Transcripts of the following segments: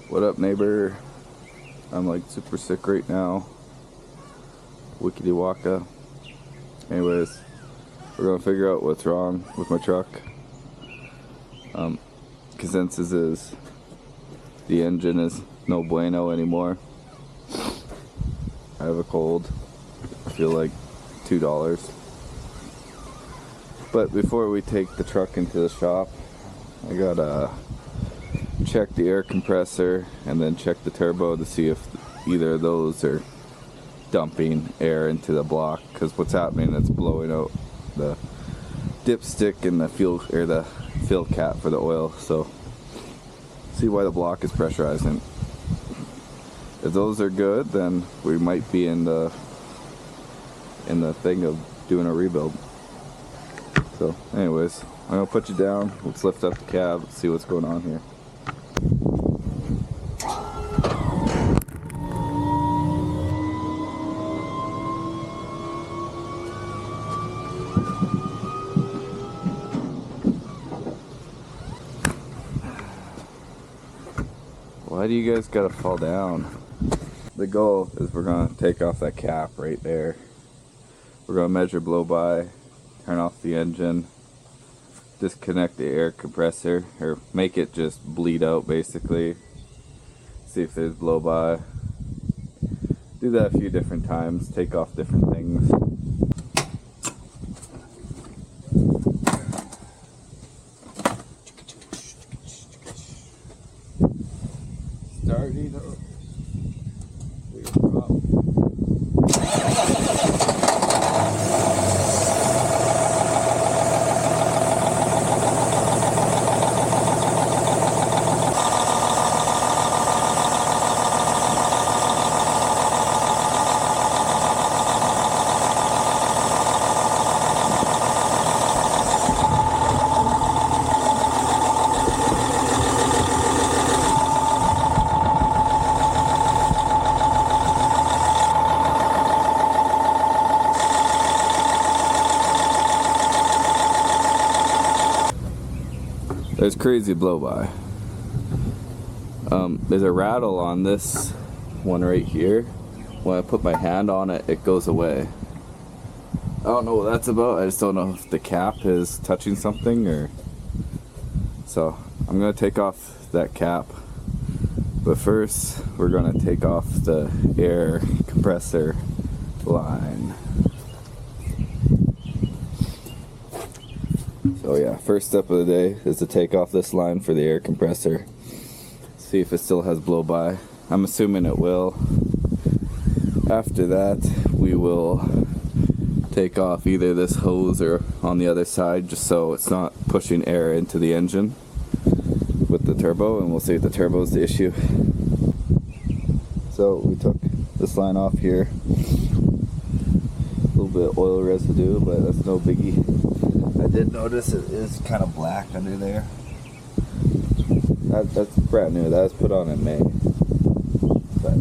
What up, neighbor? I'm like super sick right now. Wickedy waka. Anyways, we're gonna figure out what's wrong with my truck. Consensus is the engine is no bueno anymore. I have a cold. I feel like $2. But before we take the truck into the shop, I gotta check the air compressor and then check the turbo to see if either of those are dumping air into the block, because what's happening, it's blowing out the dipstick and the fuel, or the fill cap for the oil. So see why the block is pressurizing. If those are good, then we might be in the thing of doing a rebuild. So anyways, I'm gonna put you down. Let's lift up the cab, see what's going on here. Why do you guys gotta fall down? The goal is we're gonna take off that cap right there. We're gonna measure blow by, turn off the engine, disconnect the air compressor, or make it just bleed out basically. See if there's blow by. Do that a few different times, take off different things. Starting up. There's crazy blow by. There's a rattle on this one right here. When I put my hand on it, it goes away. I don't know what that's about. I just don't know if the cap is touching something or... So I'm gonna take off that cap. But first, we're gonna take off the air compressor line. So yeah, first step of the day is to take off this line for the air compressor. See if it still has blow by. I'm assuming it will. After that, we will take off either this hose or on the other side, just so it's not pushing air into the engine with the turbo, and we'll see if the turbo is the issue. So we took this line off here. A little bit of oil residue, but that's no biggie. I did notice it is kind of black under there. That's brand new. That was put on in May. But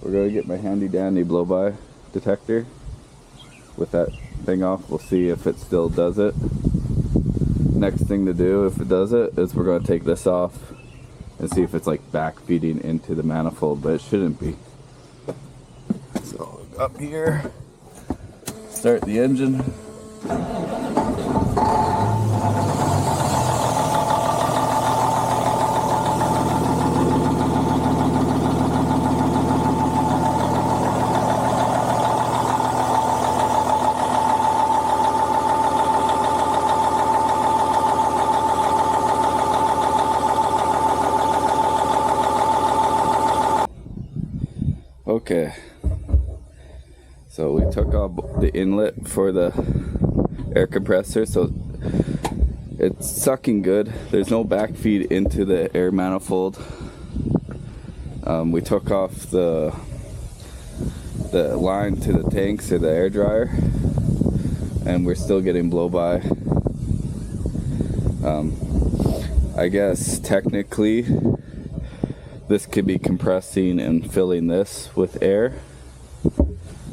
we're going to get my handy dandy blow-by detector. With that thing off, we'll see if it still does it. Next thing to do, if it does it, is we're going to take this off and see if it's like back feeding into the manifold, but it shouldn't be. So up here, start the engine. Okay, so we took off the inlet for the air compressor, so it's sucking good. There's no backfeed into the air manifold. We took off the line to the tanks or the air dryer, and we're still getting blow by. I guess technically this could be compressing and filling this with air,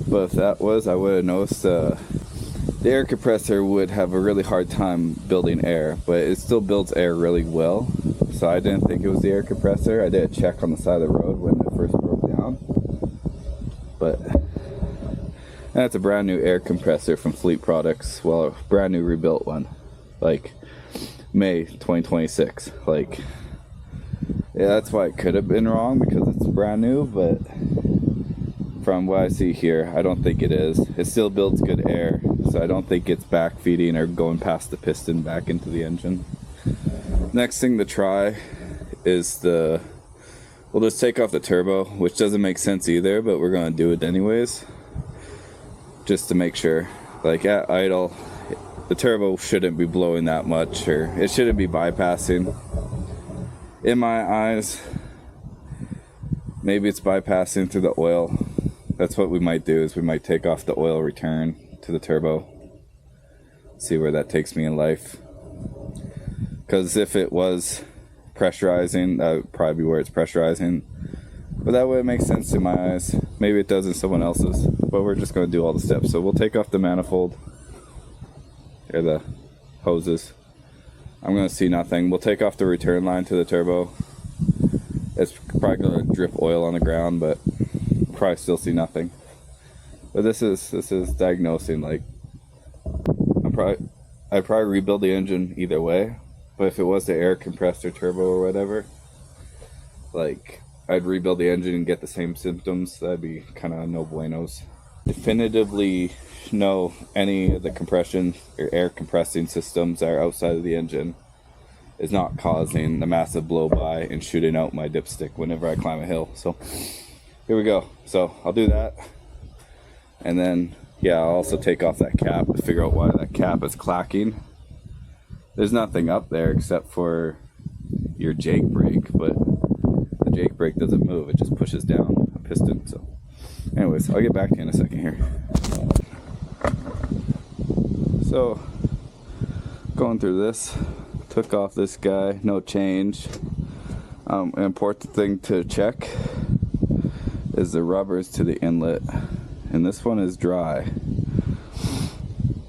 but if that was, I would have noticed the air compressor would have a really hard time building air, but it still builds air really well. So I didn't think it was the air compressor. I did a check on the side of the road when it first broke down. But that's a brand new air compressor from Fleet Products. Well, a brand new rebuilt one. Like May 2026. Like, yeah, that's why it could have been wrong, because it's brand new, but from what I see here, I don't think it is. It still builds good air, so I don't think it's back feeding or going past the piston back into the engine. Next thing to try is we'll just take off the turbo, which doesn't make sense either, but we're going to do it anyways, just to make sure. Like at idle, the turbo shouldn't be blowing that much, or it shouldn't be bypassing. In my eyes, maybe it's bypassing through the oil. That's what we might do, is we might take off the oil return to the turbo, see where that takes me in life. Because if it was pressurizing, that would probably be where it's pressurizing. But that way it makes sense in my eyes. Maybe it does in someone else's, but we're just going to do all the steps. So we'll take off the manifold, or the hoses. I'm going to see nothing. We'll take off the return line to the turbo. It's probably going to drip oil on the ground, but probably still see nothing. But this is diagnosing. Like, I'd probably rebuild the engine either way. But if it was the air compressor turbo or whatever, like, I'd rebuild the engine and get the same symptoms. That'd be kind of no buenos. Definitively know any of the compression or air compressing systems that are outside of the engine is not causing the massive blow by and shooting out my dipstick whenever I climb a hill. So here we go. So I'll do that, and then yeah, I'll also take off that cap to figure out why that cap is clacking. There's nothing up there except for your Jake brake, but the Jake brake doesn't move, it just pushes down a piston. So anyways, I'll get back to you in a second here. So going through this, took off this guy, no change. An important thing to check is the rubbers to the inlet, and this one is dry.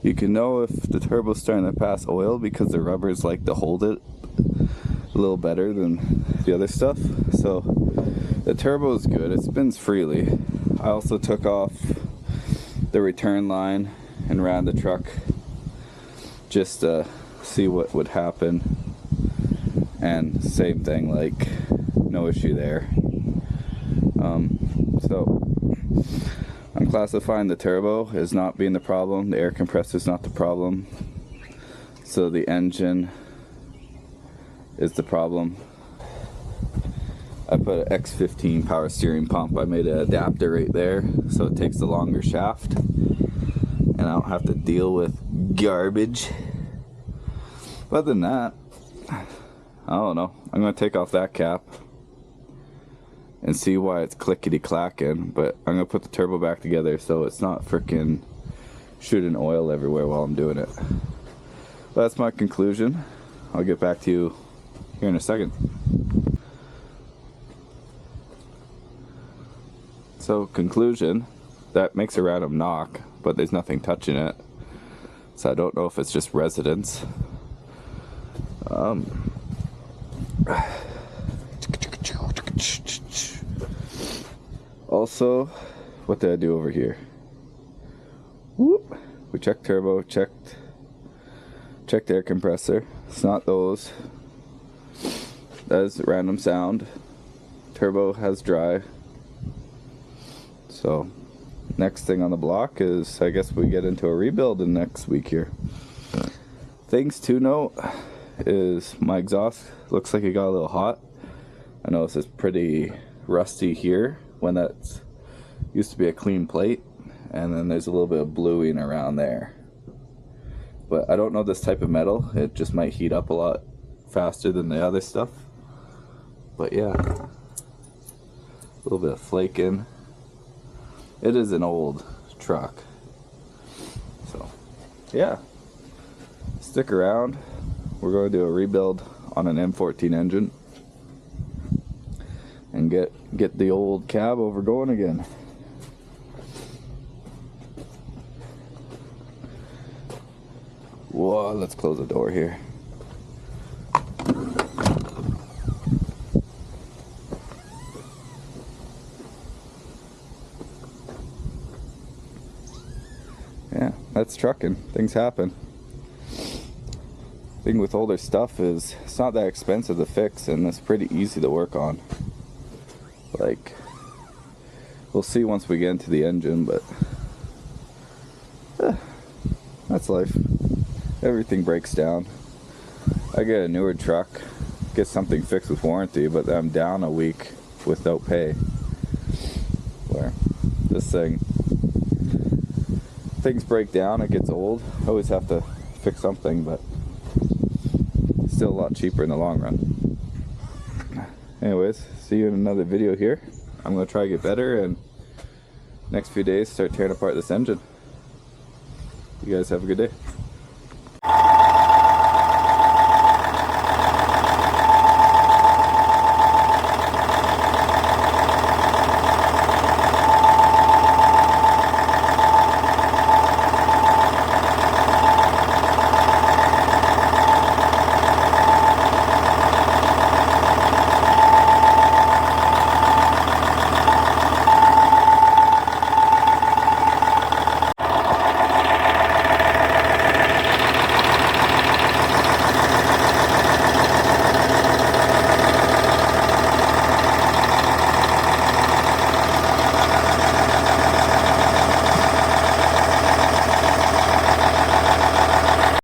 You can know if the turbo's starting to pass oil because the rubbers like to hold it a little better than the other stuff. So the turbo is good, it spins freely. I also took off the return line and ran the truck just to see what would happen, and same thing, like no issue there. So I'm classifying the turbo as not being the problem, the air compressor is not the problem, so the engine is the problem. I put an X15 power steering pump. I made an adapter right there so it takes the longer shaft and I don't have to deal with garbage. But other than that, I don't know. I'm going to take off that cap and see why it's clickety clacking, but I'm going to put the turbo back together so it's not freaking shooting oil everywhere while I'm doing it. But that's my conclusion. I'll get back to you here in a second. So conclusion, that makes a random knock, but there's nothing touching it. So I don't know if it's just resonance. Also, what did I do over here? Whoop. We checked turbo, checked air compressor. It's not those. That is a random sound. Turbo has dry. So next thing on the block is, I guess we get into a rebuild in next week here. Things to note is my exhaust looks like it got a little hot. I notice it's pretty rusty here when that's used to be a clean plate, and then there's a little bit of bluing around there. But I don't know this type of metal, it just might heat up a lot faster than the other stuff. But yeah, a little bit of flaking. It is an old truck, so yeah, stick around. We're going to do a rebuild on an N14 engine and get the old cab over going again. Whoa, let's close the door here. Yeah, that's trucking. Things happen. Thing with older stuff is it's not that expensive to fix, and it's pretty easy to work on. Like, we'll see once we get into the engine, but that's life. Everything breaks down. I get a newer truck, get something fixed with warranty, but I'm down a week without pay. Where this things break down, it gets old. I always have to fix something, but still a lot cheaper in the long run. Anyways, see you in another video here. I'm gonna try to get better, and next few days start tearing apart this engine. You guys have a good day.